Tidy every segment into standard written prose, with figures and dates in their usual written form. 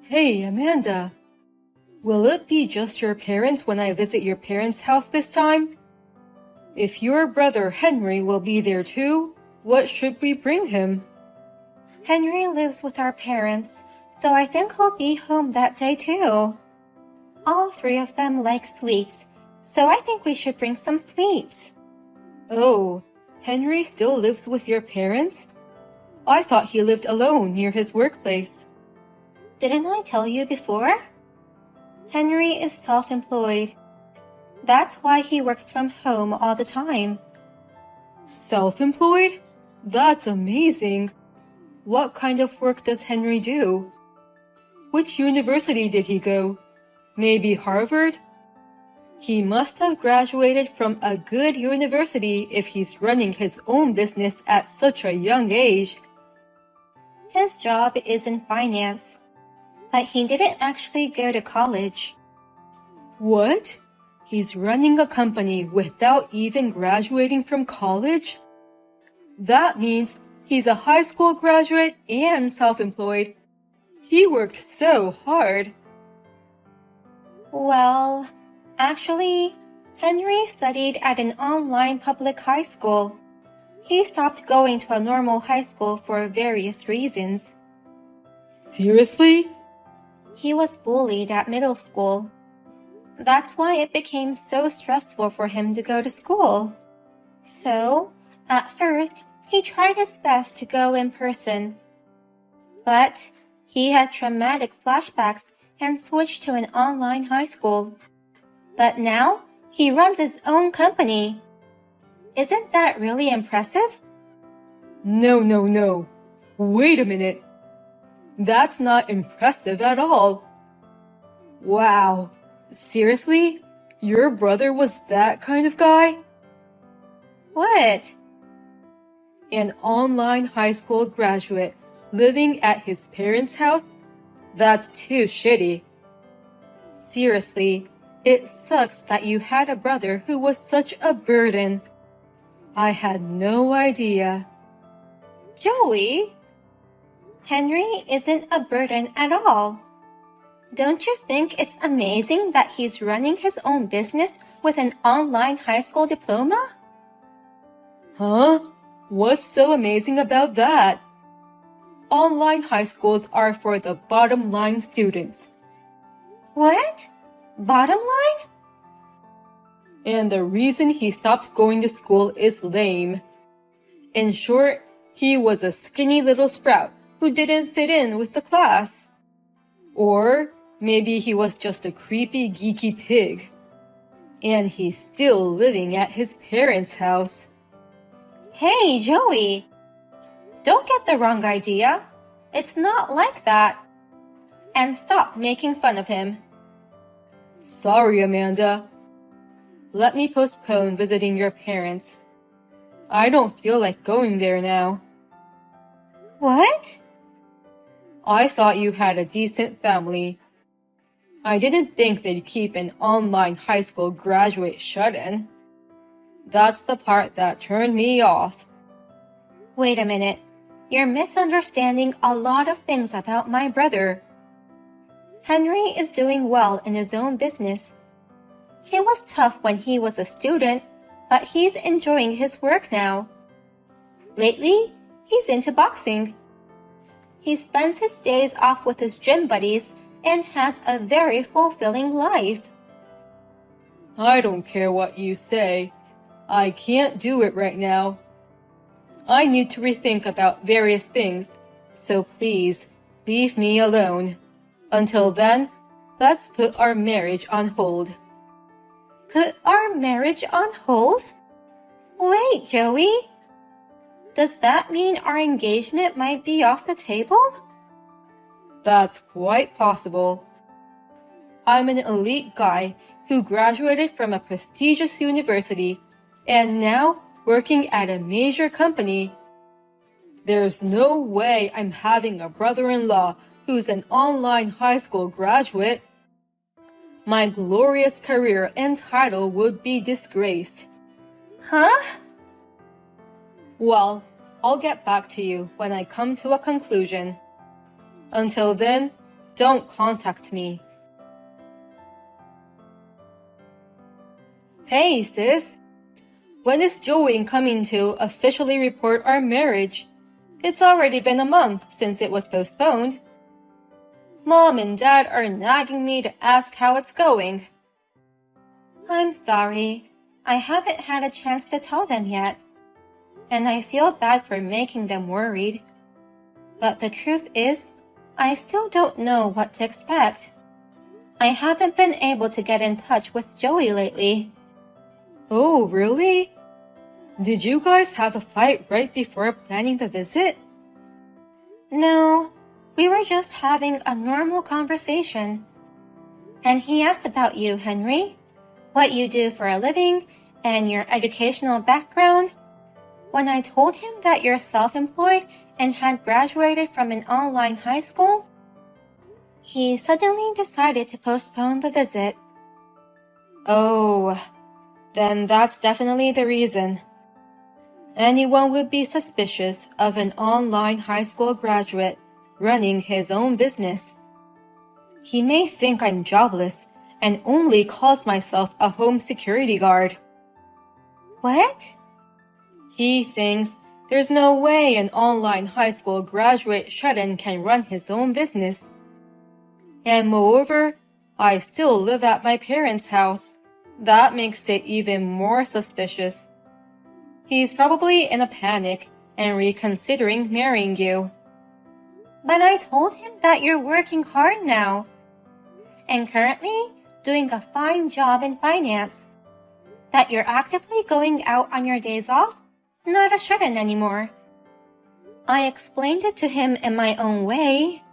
Hey, Amanda. Will it be just your parents when I visit your parents' house this time? If your brother Henry will be there too, what should we bring him? Henry lives with our parents, so I think he'll be home that day too. All three of them like sweets, so I think we should bring some sweets. Oh, Henry still lives with your parents? I thought he lived alone near his workplace. Didn't I tell you before? Henry is self-employed. That's why he works from home all the time. Self-employed? That's amazing. What kind of work does Henry do? Which university did he go? Maybe Harvard? He must have graduated from a good university if he's running his own business at such a young age. His job is in finance, but he didn't actually go to college. What? He's running a company without even graduating from college? That means he's a high school graduate and self-employed. He worked so hard. Well, actually, Henry studied at an online public high school. He stopped going to a normal high school for various reasons. Seriously? He was bullied at middle school. That's why it became so stressful for him to go to school. So, at first, he tried his best to go in person. But he had traumatic flashbacks and switched to an online high school. But now, he runs his own company. Isn't that really impressive? No. Wait a minute. That's not impressive at all. Wow. Seriously? Your brother was that kind of guy? What? An online high school graduate living at his parents' house? That's too shitty. Seriously, it sucks that you had a brother who was such a burden. I had no idea. Joey? Henry isn't a burden at all. Don't you think it's amazing that he's running his own business with an online high school diploma? Huh? What's so amazing about that? Online high schools are for the bottom line students. What? Bottom line? And the reason he stopped going to school is lame. In short, he was a skinny little sprout who didn't fit in with the class. Or maybe he was just a creepy, geeky pig. And he's still living at his parents' house. Hey, Joey! Don't get the wrong idea. It's not like that. And stop making fun of him. Sorry, Amanda. Let me postpone visiting your parents. I don't feel like going there now. What? I thought you had a decent family. I didn't think they'd keep an online high school graduate shut in. That's the part that turned me off. Wait a minute. You're misunderstanding a lot of things about my brother. Henry is doing well in his own business. It was tough when he was a student, but he's enjoying his work now. Lately, he's into boxing. He spends his days off with his gym buddies and has a very fulfilling life. I don't care what you say. I can't do it right now. I need to rethink about various things, so please leave me alone. Until then, let's put our marriage on hold. Put our marriage on hold? Wait, Joey. Does that mean our engagement might be off the table? That's quite possible. I'm an elite guy who graduated from a prestigious university and now working at a major company. There's no way I'm having a brother-in-law who's an online high school graduate. My glorious career and title would be disgraced. Huh? Well, I'll get back to you when I come to a conclusion. Until then, don't contact me. Hey, sis. When is Joey coming to officially report our marriage? It's already been a month since it was postponed. Mom and Dad are nagging me to ask how it's going. I'm sorry. I haven't had a chance to tell them yet. And I feel bad for making them worried. But the truth is, I still don't know what to expect. I haven't been able to get in touch with Joey lately. Oh, really? Did you guys have a fight right before planning the visit? No, we were just having a normal conversation. And he asked about you, Henry, what you do for a living, and your educational background. When I told him that you're self-employed and had graduated from an online high school, he suddenly decided to postpone the visit. Oh, then that's definitely the reason. Anyone would be suspicious of an online high school graduate running his own business. He may think I'm jobless and only calls myself a home security guard. What? He thinks there's no way an online high school graduate shut-in can run his own business. And moreover, I still live at my parents' house. That makes it even more suspicious. He's probably in a panic and reconsidering marrying you. But I told him that you're working hard now and currently doing a fine job in finance, that you're actively going out on your days off, not a shut-in anymore. I explained it to him in my own way.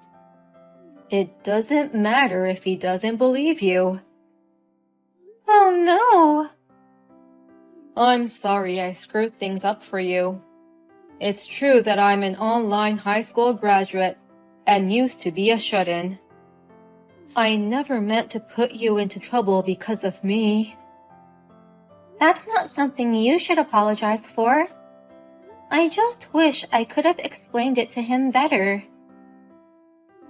It doesn't matter if he doesn't believe you. Oh no! I'm sorry I screwed things up for you. It's true that I'm an online high school graduate and used to be a shut-in. I never meant to put you into trouble because of me. That's not something you should apologize for. I just wish I could have explained it to him better.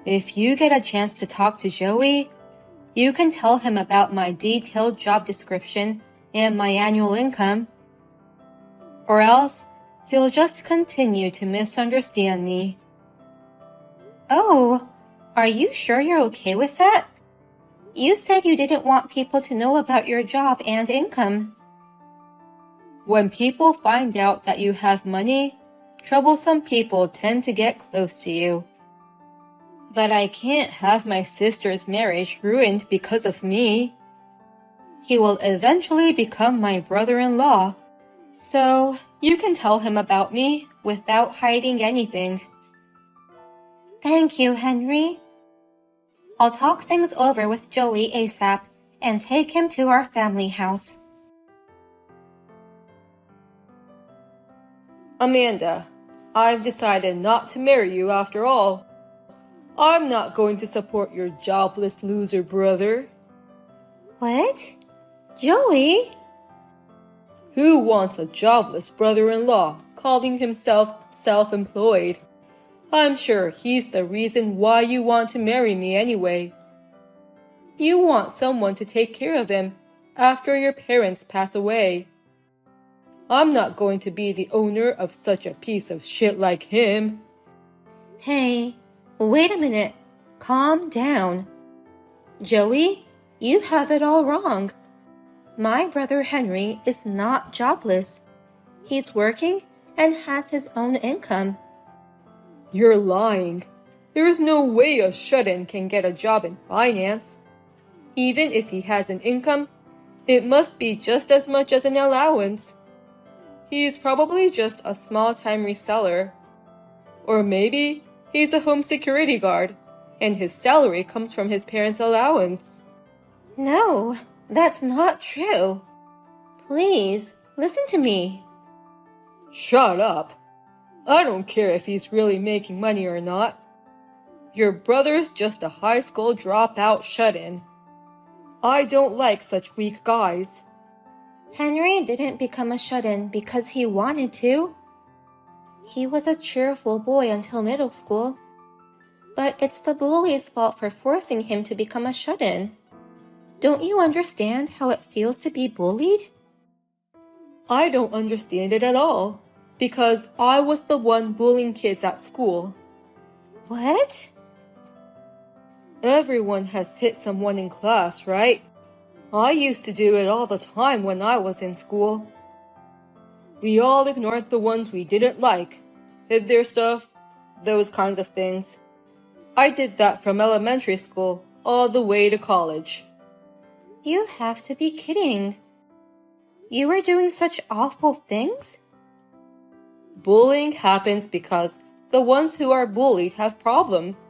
If you get a chance to talk to Joey, you can tell him about my detailed job description and my annual income. Or else, he'll just continue to misunderstand me. Oh, are you sure you're okay with that? You said you didn't want people to know about your job and income. When people find out that you have money, troublesome people tend to get close to you. But I can't have my sister's marriage ruined because of me. He will eventually become my brother-in-law, so you can tell him about me without hiding anything. Thank you, Henry. I'll talk things over with Joey ASAP and take him to our family house. Amanda, I've decided not to marry you after all. I'm not going to support your jobless loser brother. What? Joey? Who wants a jobless brother-in-law calling himself self-employed? I'm sure he's the reason why you want to marry me anyway. You want someone to take care of him after your parents pass away. I'm not going to be the owner of such a piece of shit like him. Hey, wait a minute. Calm down. Joey, you have it all wrong. My brother Henry is not jobless. He's working and has his own income. You're lying. There is no way a shut-in can get a job in finance. Even if he has an income, it must be just as much as an allowance. He's probably just a small-time reseller. Or maybe he's a home security guard, and his salary comes from his parents' allowance. No, that's not true. Please, listen to me. Shut up. I don't care if he's really making money or not. Your brother's just a high school dropout shut-in. I don't like such weak guys. Henry didn't become a shut-in because he wanted to. He was a cheerful boy until middle school. But it's the bully's fault for forcing him to become a shut-in. Don't you understand how it feels to be bullied? I don't understand it at all, because I was the one bullying kids at school. What? Everyone has hit someone in class, right? I used to do it all the time when I was in school. We all ignored the ones we didn't like, hid their stuff, those kinds of things. I did that from elementary school all the way to college. You have to be kidding. You were doing such awful things? Bullying happens because the ones who are bullied have problems.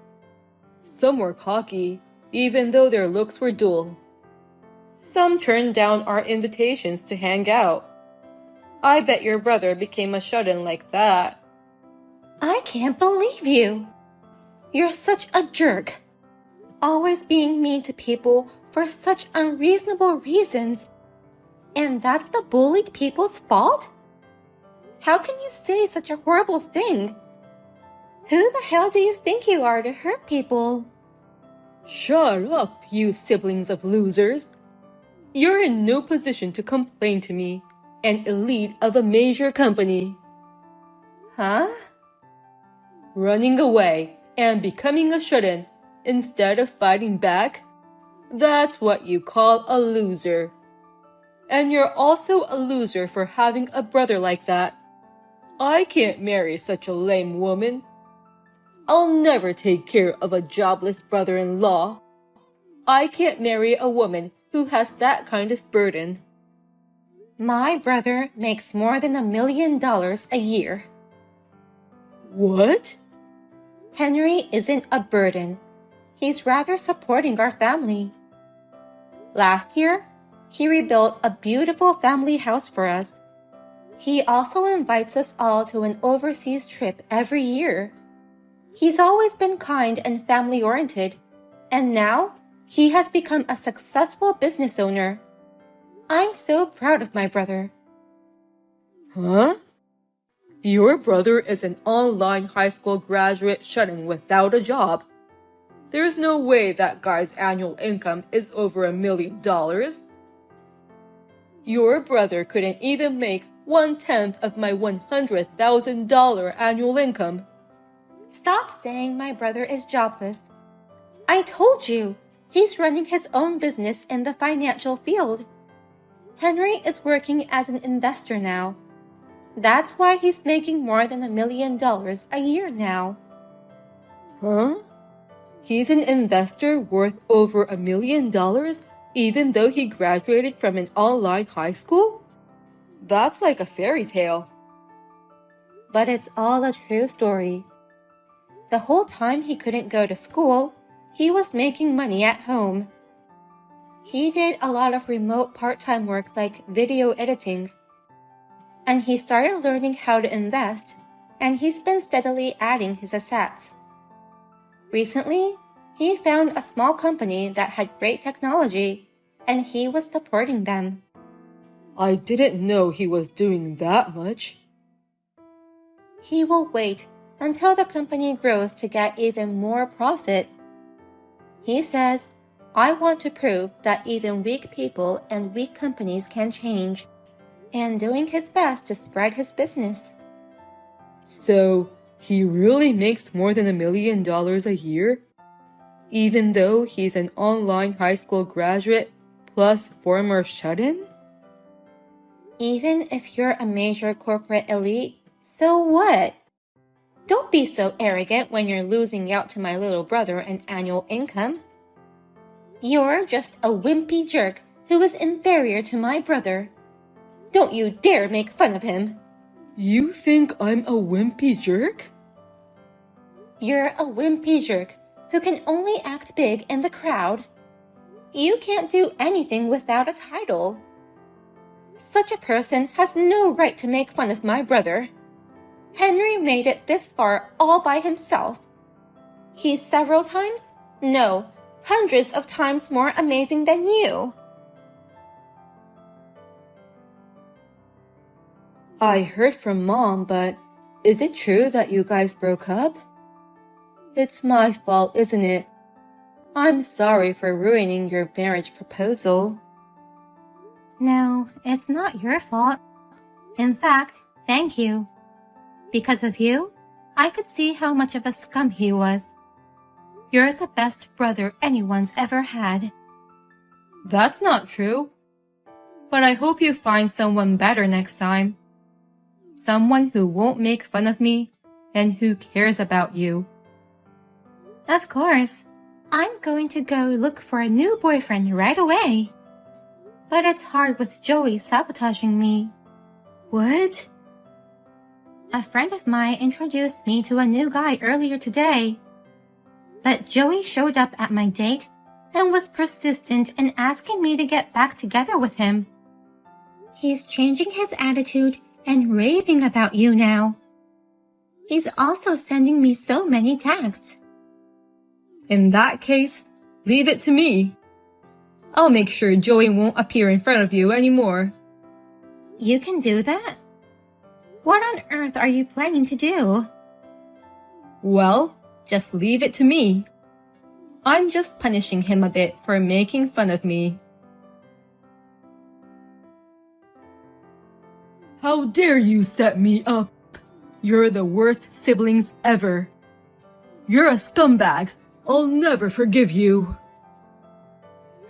Some were cocky, even though their looks were dull. Some turned down our invitations to hang out. I bet your brother became a shut-in like that. I can't believe you. You're such a jerk. Always being mean to people for such unreasonable reasons. And that's the bullied people's fault? How can you say such a horrible thing? Who the hell do you think you are to hurt people? Shut up, you siblings of losers. You're in no position to complain to me, an elite of a major company. Huh? Running away and becoming a shut-in instead of fighting back? That's what you call a loser. And you're also a loser for having a brother like that. I can't marry such a lame woman. I'll never take care of a jobless brother-in-law. I can't marry a woman who has that kind of burden. My brother makes more than $1 million a year. What? Henry isn't a burden. He's rather supporting our family. Last year, he rebuilt a beautiful family house for us. He also invites us all to an overseas trip every year. He's always been kind and family-oriented, and now he has become a successful business owner. I'm so proud of my brother. Huh? Your brother is an online high school graduate shut-in without a job. There's no way that guy's annual income is over $1 million. Your brother couldn't even make 1/10 of my $100,000 annual income. Stop saying my brother is jobless. I told you, he's running his own business in the financial field. Henry is working as an investor now. That's why he's making more than $1 million a year now. Huh? He's an investor worth over $1 million even though he graduated from an online high school? That's like a fairy tale. But it's all a true story. The whole time he couldn't go to school, he was making money at home. He did a lot of remote part-time work like video editing. And he started learning how to invest, and he's been steadily adding his assets. Recently, he found a small company that had great technology, and he was supporting them. I didn't know he was doing that much. He will wait until the company grows to get even more profit. He says, I want to prove that even weak people and weak companies can change, and doing his best to spread his business. So, he really makes more than $1 million a year? Even though he's an online high school graduate plus former shut-in? Even if you're a major corporate elite, so what? Don't be so arrogant when you're losing out to my little brother an annual income. You're just a wimpy jerk who is inferior to my brother. Don't you dare make fun of him. You think I'm a wimpy jerk? You're a wimpy jerk who can only act big in the crowd. You can't do anything without a title. Such a person has no right to make fun of my brother. Henry made it this far all by himself. He's several times, no, hundreds of times more amazing than you. I heard from Mom, but is it true that you guys broke up? It's my fault, isn't it? I'm sorry for ruining your marriage proposal. No, it's not your fault. In fact, thank you. Because of you, I could see how much of a scum he was. You're the best brother anyone's ever had. That's not true. But I hope you find someone better next time. Someone who won't make fun of me and who cares about you. Of course. I'm going to go look for a new boyfriend right away. But it's hard with Joey sabotaging me. What? A friend of mine introduced me to a new guy earlier today. But Joey showed up at my date and was persistent in asking me to get back together with him. He's changing his attitude and raving about you now. He's also sending me so many texts. In that case, leave it to me. I'll make sure Joey won't appear in front of you anymore. You can do that? What on earth are you planning to do? Well, just leave it to me. I'm just punishing him a bit for making fun of me. How dare you set me up? You're the worst siblings ever. You're a scumbag. I'll never forgive you.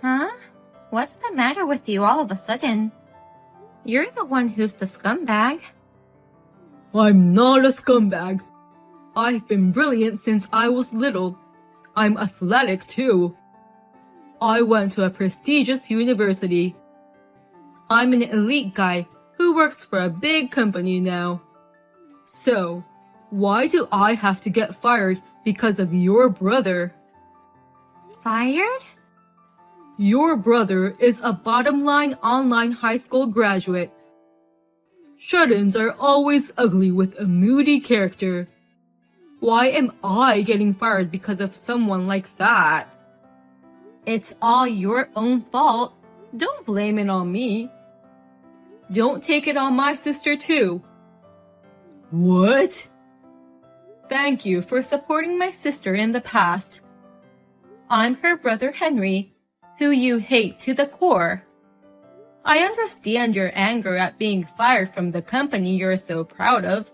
Huh? What's the matter with you all of a sudden? You're the one who's the scumbag. I'm not a scumbag. I've been brilliant since I was little. I'm athletic too. I went to a prestigious university. I'm an elite guy who works for a big company now. So, why do I have to get fired because of your brother? Fired? Your brother is a bottom-line online high school graduate. Shut-ins are always ugly with a moody character. Why am I getting fired because of someone like that? It's all your own fault. Don't blame it on me. Don't take it on my sister too. What? Thank you for supporting my sister in the past. I'm her brother Henry, who you hate to the core. I understand your anger at being fired from the company you're so proud of.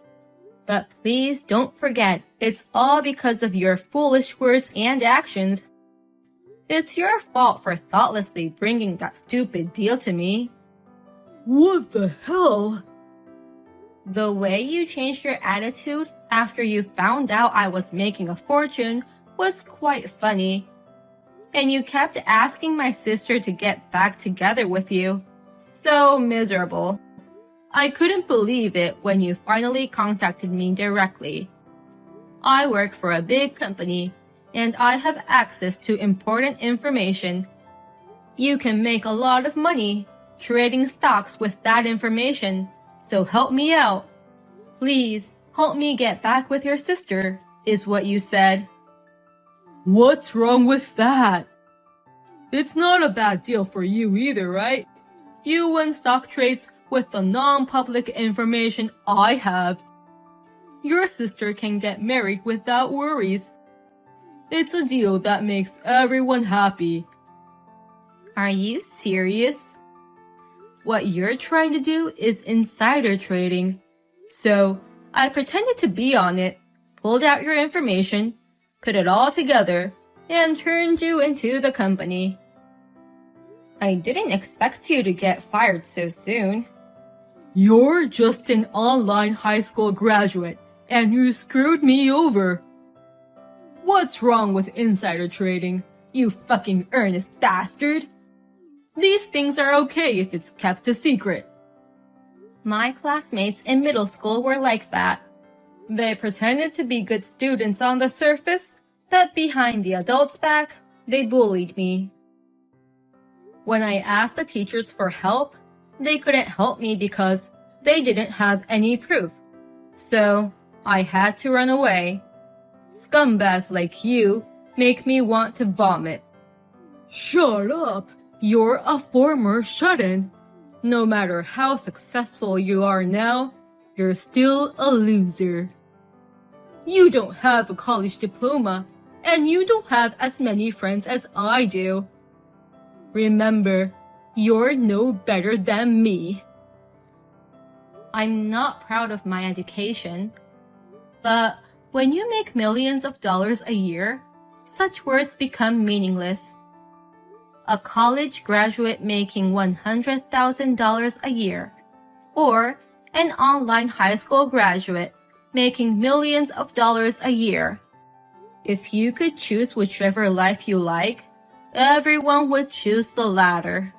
But please don't forget, it's all because of your foolish words and actions. It's your fault for thoughtlessly bringing that stupid deal to me. What the hell? The way you changed your attitude after you found out I was making a fortune was quite funny. And you kept asking my sister to get back together with you. So miserable. I couldn't believe it when you finally contacted me directly. I work for a big company, and I have access to important information. You can make a lot of money trading stocks with that information, so help me out. Please, help me get back with your sister, is what you said. What's wrong with that? It's not a bad deal for you either, right? You win stock trades with the non-public information I have. Your sister can get married without worries. It's a deal that makes everyone happy. Are you serious? What you're trying to do is insider trading. So, I pretended to be on it, pulled out your information, put it all together, and turned you into the company. I didn't expect you to get fired so soon. You're just an online high school graduate, and you screwed me over. What's wrong with insider trading, you fucking earnest bastard? These things are okay if it's kept a secret. My classmates in middle school were like that. They pretended to be good students on the surface, but behind the adults' back, they bullied me. When I asked the teachers for help, they couldn't help me because they didn't have any proof. So, I had to run away. Scumbags like you make me want to vomit. Shut up! You're a former shut-in. No matter how successful you are now, you're still a loser. You don't have a college diploma, and you don't have as many friends as I do. Remember, you're no better than me. I'm not proud of my education, but when you make millions of dollars a year, such words become meaningless. A college graduate making $100,000 a year, or an online high school graduate making millions of dollars a year. If you could choose whichever life you like, everyone would choose the latter.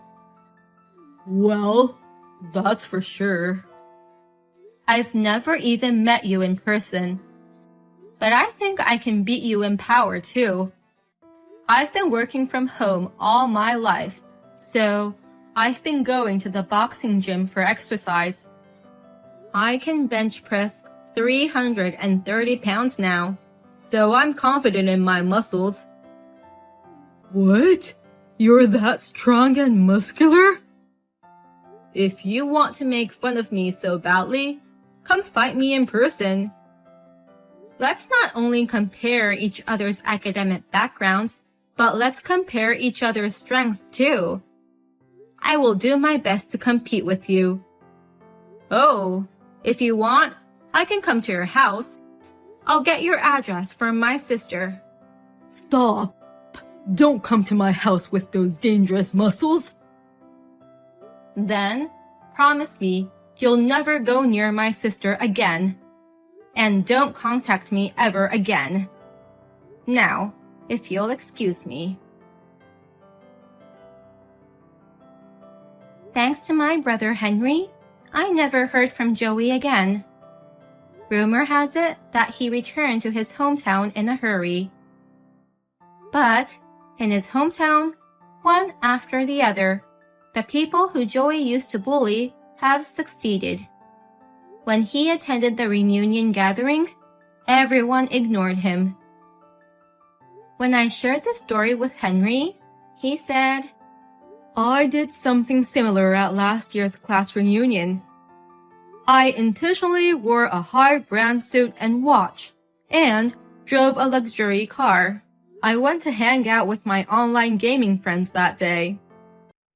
Well, that's for sure. I've never even met you in person, but I think I can beat you in power too. I've been working from home all my life, so I've been going to the boxing gym for exercise. I can bench press 330 pounds now, so I'm confident in my muscles. What? You're that strong and muscular? If you want to make fun of me so badly, come fight me in person. Let's not only compare each other's academic backgrounds, but let's compare each other's strengths too. I will do my best to compete with you. Oh, if you want, I can come to your house. I'll get your address from my sister. Stop! Don't come to my house with those dangerous muscles. Then, promise me you'll never go near my sister again. And don't contact me ever again. Now, if you'll excuse me. Thanks to my brother Henry, I never heard from Joey again. Rumor has it that he returned to his hometown in a hurry. But, in his hometown, one after the other, the people who Joey used to bully have succeeded. When he attended the reunion gathering, everyone ignored him. When I shared this story with Henry, he said, I did something similar at last year's class reunion. I intentionally wore a high-brand suit and watch, and drove a luxury car. I went to hang out with my online gaming friends that day.